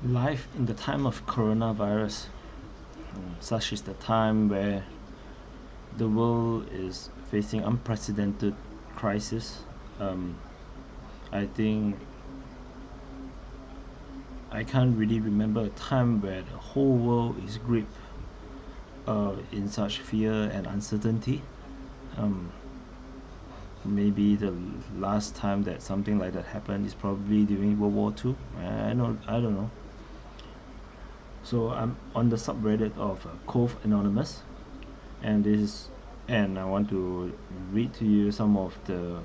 Life in the time of coronavirus, such is the time where the world is facing unprecedented crisis. Um, I think I can't really remember a time where the whole world is gripped in such fear and uncertainty. Um, Maybe the last time that something like that happened is probably during World War II. I don't know. So I'm on the subreddit of Cove Anonymous, and I want to read to you some of the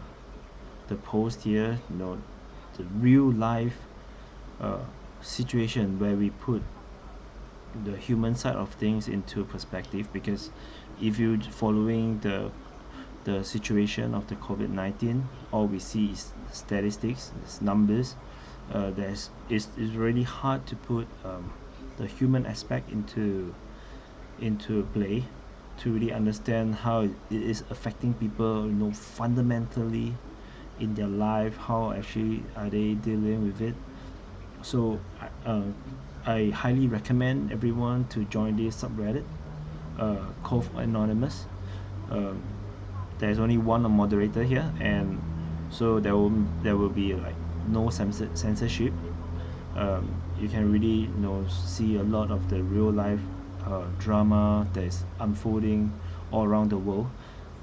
post here. The real life uh, situation where we put the human side of things into perspective. Because if you following the situation of the COVID-19, all we see is statistics, it's numbers. It's really hard to put the human aspect into play, to really understand how it is affecting people, fundamentally in their life. How actually are they dealing with it? So I highly recommend everyone to join this subreddit, Cove Anonymous. um, there's only one moderator here, and so there will be like no censorship. You can really see a lot of the real life drama that is unfolding all around the world,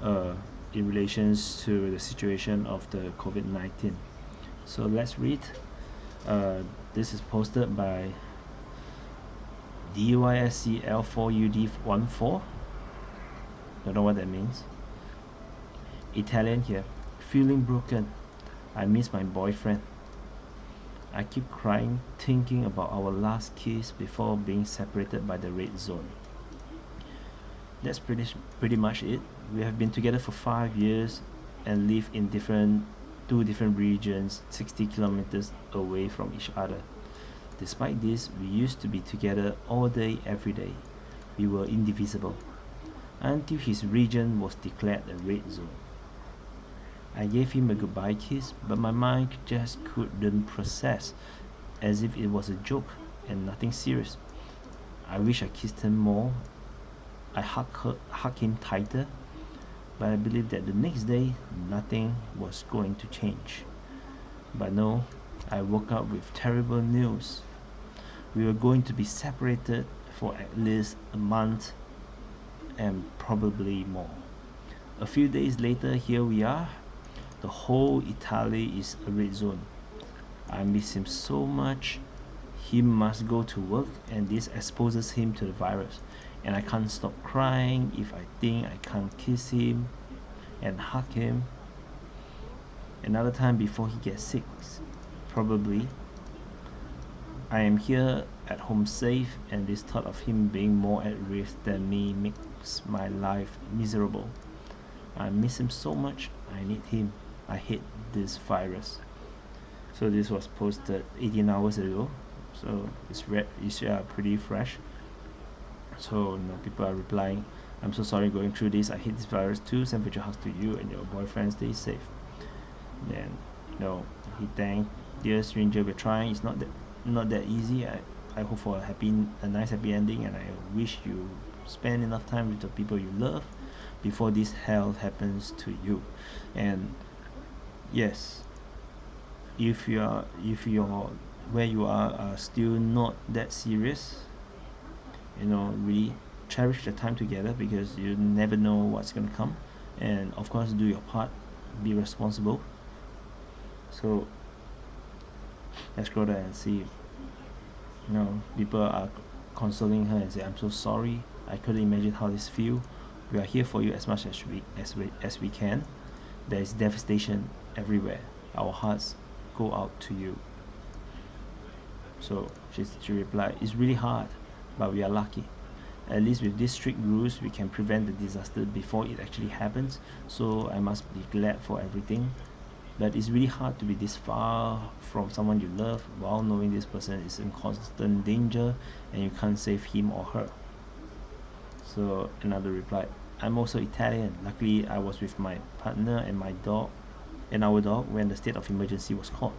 uh, in relations to the situation of the COVID-19. So let's read. This is posted by DYSCL4UD14. Don't know what that means. Italian here. Feeling broken. I miss my boyfriend. I keep crying thinking about our last kiss before being separated by the red zone. That's pretty much it. We have been together for 5 years and live in two different regions, 60 kilometers away from each other. Despite this, we used to be together all day, every day. We were indivisible until his region was declared a red zone. I gave him a goodbye kiss, but my mind just couldn't process, as if it was a joke and nothing serious. I wish I kissed him more. I hugged him tighter, but I believed that the next day nothing was going to change. But no, I woke up with terrible news. We were going to be separated for at least a month and probably more. A few days later, here we are. The whole Italy is a red zone. I miss him so much. He must go to work, and this exposes him to the virus. And I can't stop crying if I think I can't kiss him and hug him another time before he gets sick. Probably. I am here at home safe, and this thought of him being more at risk than me makes my life miserable. I miss him so much. I need him. I hate this virus. So this was posted 18 hours ago. So it's pretty fresh. So people are replying, I'm so sorry going through this. I hate this virus too. Send virtual hugs to you and your boyfriend. Stay safe. Then he thanked, dear stranger, we're trying. It's not that easy. I hope for a nice happy ending, and I wish you spend enough time with the people you love before this hell happens to you. And yes, if you're where you are still not that serious, really cherish the time together, because you never know what's going to come. And of course, do your part, be responsible. So let's go there and see. People are consoling her and say, I'm so sorry, I couldn't imagine how this feel. We are here for you as much as we can. There is devastation everywhere. Our hearts go out to you. So she replied, it's really hard, but we are lucky. At least with these strict rules, we can prevent the disaster before it actually happens. So I must be glad for everything. But it's really hard to be this far from someone you love while knowing this person is in constant danger and you can't save him or her. So another replied, I'm also Italian. Luckily, I was with my partner and our dog when the state of emergency was called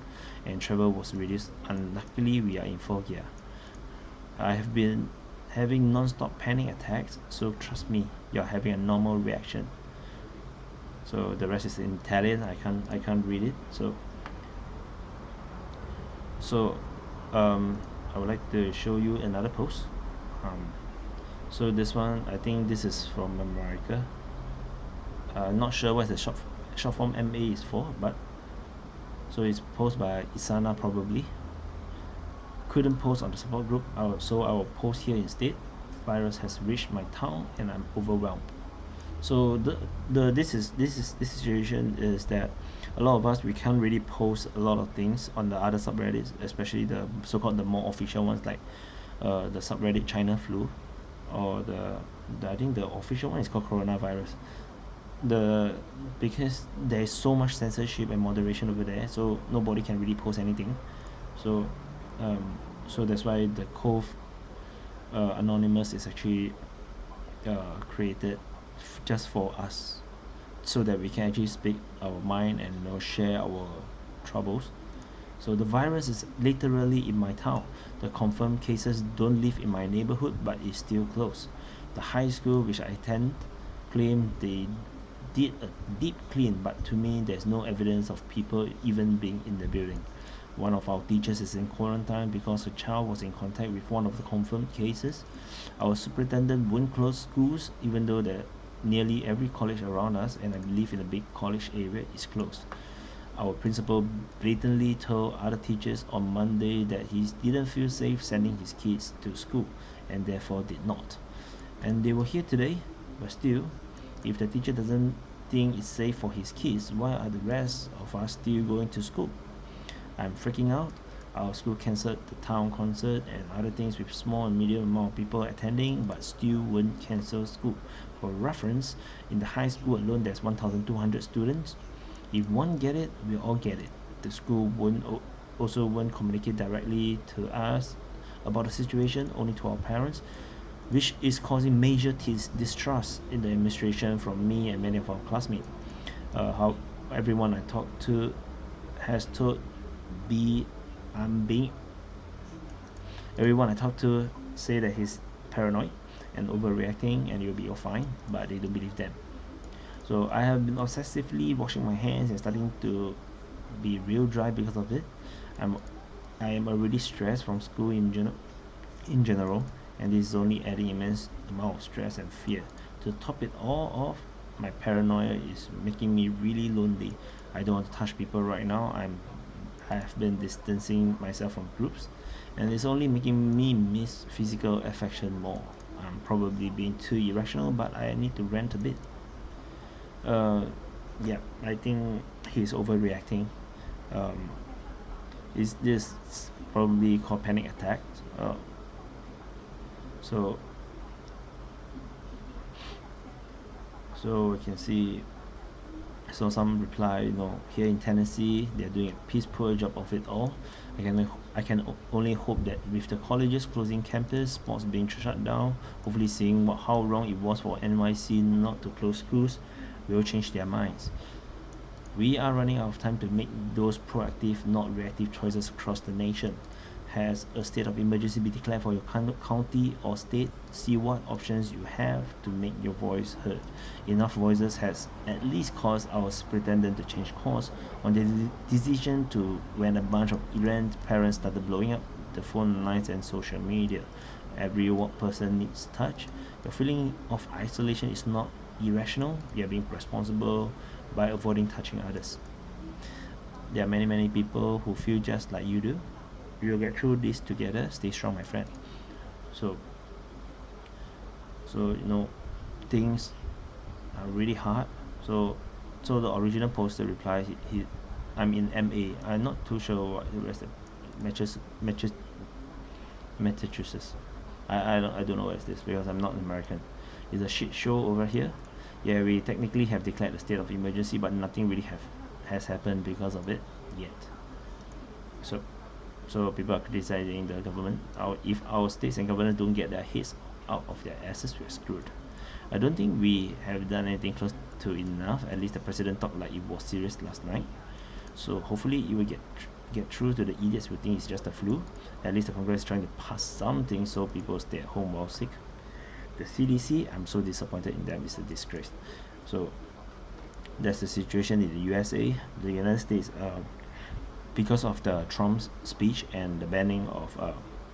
and travel was reduced. Unluckily, we are in Foggia. I have been having non-stop panic attacks, so trust me, you're having a normal reaction. So the rest is in Italian. I can't read it. So I would like to show you another post. So this one, I think this is from America. Not sure what the short form MA is for, but so it's posted by Isana probably. Couldn't post on the support group, so I will post here instead. Virus has reached my town and I'm overwhelmed. So this situation is that a lot of us, we can't really post a lot of things on the other subreddits, especially the so-called the more official ones, like the subreddit China flu, or the I think the official one is called coronavirus. Because there is so much censorship and moderation over there, so nobody can really post anything. So so that's why the Cove Anonymous is actually created just for us, so that we can actually speak our mind and share our troubles. So the virus is literally in my town. The confirmed cases don't live in my neighborhood, but is still close. The high school which I attend claim they did a deep clean, but to me there's no evidence of people even being in the building. One of our teachers is in quarantine because a child was in contact with one of the confirmed cases. Our superintendent won't close schools even though nearly every college around us, and I believe in a big college area, is closed. Our principal blatantly told other teachers on Monday that he didn't feel safe sending his kids to school and therefore did not. And they were here today, but still, if the teacher doesn't think it's safe for his kids, why are the rest of us still going to school? I'm freaking out. Our school cancelled the town concert and other things with small and medium amount of people attending, but still won't cancel school. For reference, in the high school alone there's 1,200 students. If one get it, we all get it. The school won't communicate directly to us about the situation, only to our parents, which is causing major distrust in the administration from me and many of our classmates. How everyone I talked to has told everyone I talk to say that he's paranoid and overreacting and you'll be all fine, but they don't believe them. So I have been obsessively washing my hands and starting to be real dry because of it. I am already stressed from school in general, and this is only adding immense amount of stress and fear. To top it all off, my paranoia is making me really lonely. I don't want to touch people right now. I have been distancing myself from groups, and it's only making me miss physical affection more. I'm probably being too irrational, but I need to rant a bit. Yeah, I think he's overreacting. Is this probably called panic attack? So we can see. So some reply, here in Tennessee they're doing a piss poor job of it all. I can only hope that with the colleges closing campus, sports being shut down, hopefully seeing how wrong it was for NYC not to close schools, will change their minds. We are running out of time to make those proactive, not reactive choices across the nation. Has a state of emergency been declared for your county or state? See what options you have to make your voice heard. Enough voices has at least caused our superintendent to change course on the decision to when a bunch of errant parents started blowing up the phone lines and social media. Every person needs touch. Your feeling of isolation is not irrational. You are being responsible by avoiding touching others. There are many people who feel just like you do. We will get through this together. Stay strong, my friend. So things are really hard. So the original poster replies, I'm in MA. I'm not too sure what the rest of Massachusetts. I don't know what is this because I'm not American. It's a shit show over here. Yeah, we technically have declared a state of emergency, but nothing really has happened because of it yet. So people are criticizing the government. If our states and governors don't get their heads out of their asses, we're screwed. I don't think we have done anything close to enough. At least the president talked like it was serious last night. So hopefully it will get get through to the idiots who think it's just a flu. At least the Congress is trying to pass something so people stay at home while sick. The CDC, I'm so disappointed in them. It's a disgrace. So that's the situation in the USA. The United States, because of the Trump's speech and the banning of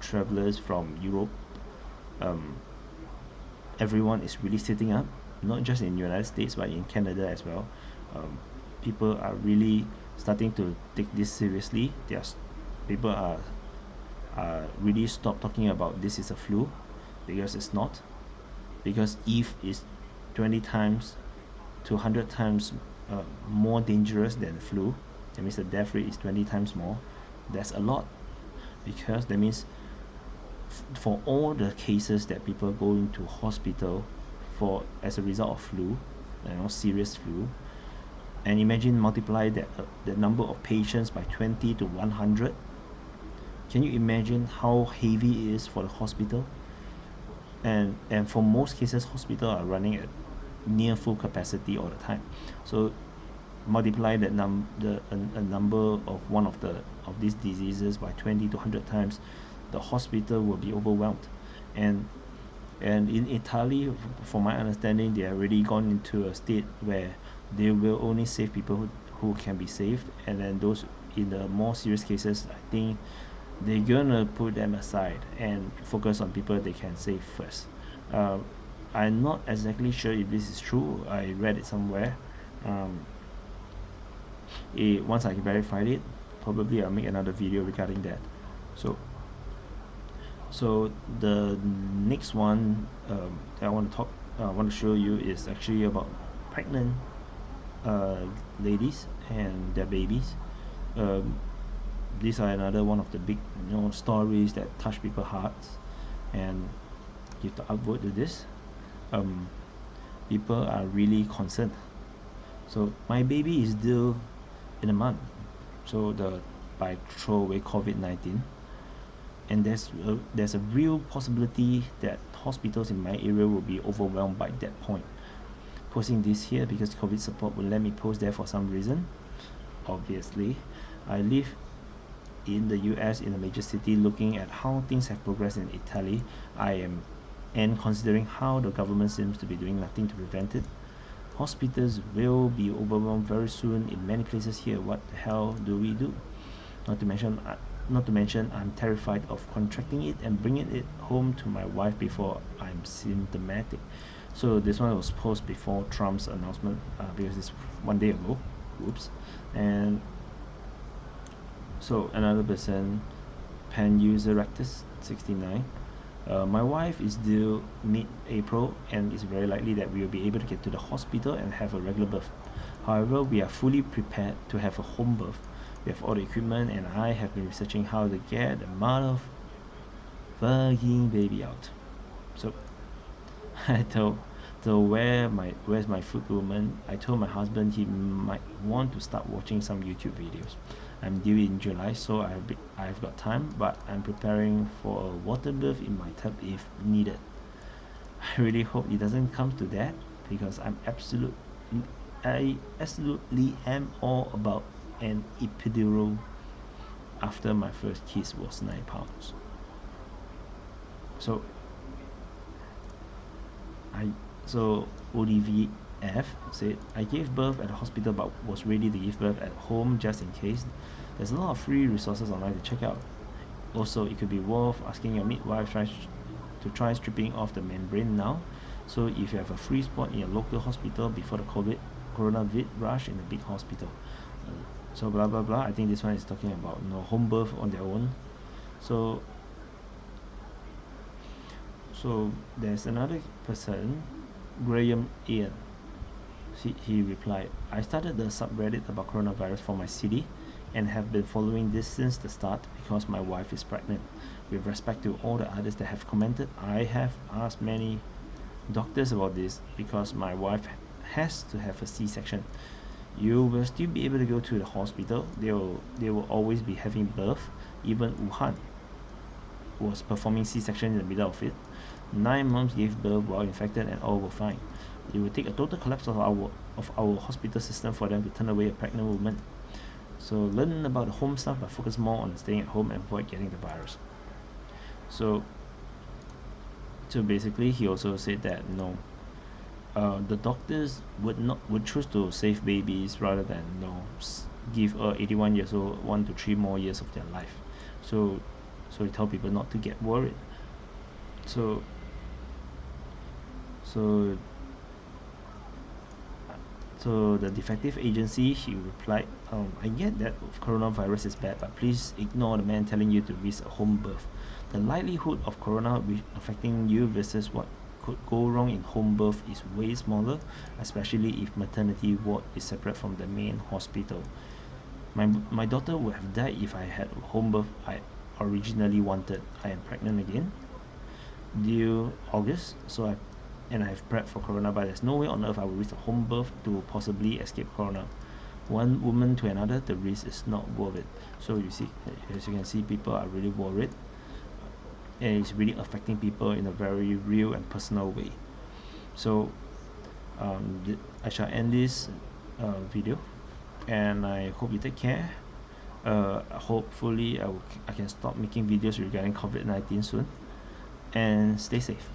travelers from Europe, everyone is really sitting up, not just in the United States but in Canada as well. People are really starting to take this seriously. People are really stop talking about this is a flu, because it's not. Because if it's 20 times to 100 times more dangerous than the flu, that means the death rate is 20 times more. That's a lot, because that means for all the cases that people go into hospital for as a result of flu, serious flu, and imagine multiply that the number of patients by 20 to 100. Can you imagine how heavy it is for the hospital? And for most cases, hospitals are running at near full capacity all the time. So multiply that a number of one of these diseases by 20 to 100 times, the hospital will be overwhelmed. And in Italy, from my understanding, they have already gone into a state where they will only save people who can be saved, and then those in the more serious cases, I think they're gonna put them aside and focus on people they can save first. I'm not exactly sure if this is true. I read it somewhere. Once I verified it, probably I'll make another video regarding that. So the next one that I want to show you is actually about pregnant ladies and their babies. These are another one of the big stories that touch people's hearts, and you have to upvote to this. People are really concerned. So my baby is due in a month, so by throw away COVID-19, and there's a real possibility that hospitals in my area will be overwhelmed by that point. Posting this here because COVID support will let me post there for some reason. Obviously, I live in the US in a major city. Looking at how things have progressed in Italy, and considering how the government seems to be doing nothing to prevent it, hospitals will be overwhelmed very soon in many places here. What the hell do we do? Not to mention I'm terrified of contracting it and bringing it home to my wife before I'm symptomatic. So this one was posted before Trump's announcement, because it's 1 day ago. Oops. And so another person, pen user rectus 69, my wife is due mid-April, and it's very likely that we will be able to get to the hospital and have a regular birth. However, we are fully prepared to have a home birth. We have all the equipment, and I have been researching how to get the mother fucking baby out. So I told where's my food woman. I told my husband he might want to start watching some YouTube videos. I'm due in July, so I've got time, but I'm preparing for a water birth in my tub if needed. I really hope it doesn't come to that, because I absolutely am all about an epidural after my first kiss was 9 pounds. So ODVF said, I gave birth at the hospital but was ready to give birth at home just in case. There's a lot of free resources online to check out. Also, it could be worth asking your midwife to try stripping off the membrane now. So if you have a free spot in your local hospital before the coronavirus rush in the big hospital. So blah blah blah. I think this one is talking about home birth on their own. So there's another person, Graham Ian. He replied, I started the subreddit about coronavirus for my city and have been following this since the start because my wife is pregnant. With respect to all the others that have commented, I have asked many doctors about this because my wife has to have a C-section. You will still be able to go to the hospital. They will always be having birth. Even Wuhan was performing C-section in the middle of it. 9 moms gave birth while infected and all were fine. It will take a total collapse of our hospital system for them to turn away a pregnant woman. So learn about the home stuff, but focus more on staying at home and avoid getting the virus. So basically, he also said that no, the doctors would choose to save babies rather than give 81 years old 1 to 3 more years of their life. So he tell people not to get worried. So so the defective agency, he replied, I get that coronavirus is bad, but please ignore the man telling you to risk a home birth. The likelihood of corona affecting you versus what could go wrong in home birth is way smaller, especially if maternity ward is separate from the main hospital. My daughter would have died if I had a home birth I originally wanted. I am pregnant again, due August, and I've prepped for corona, but there's no way on earth I will risk a home birth to possibly escape corona. One woman to another, the risk is not worth it. So you see, as you can see, people are really worried, and it's really affecting people in a very real and personal way. So I shall end this video, and I hope you take care. Hopefully I can stop making videos regarding COVID-19 soon, and stay safe.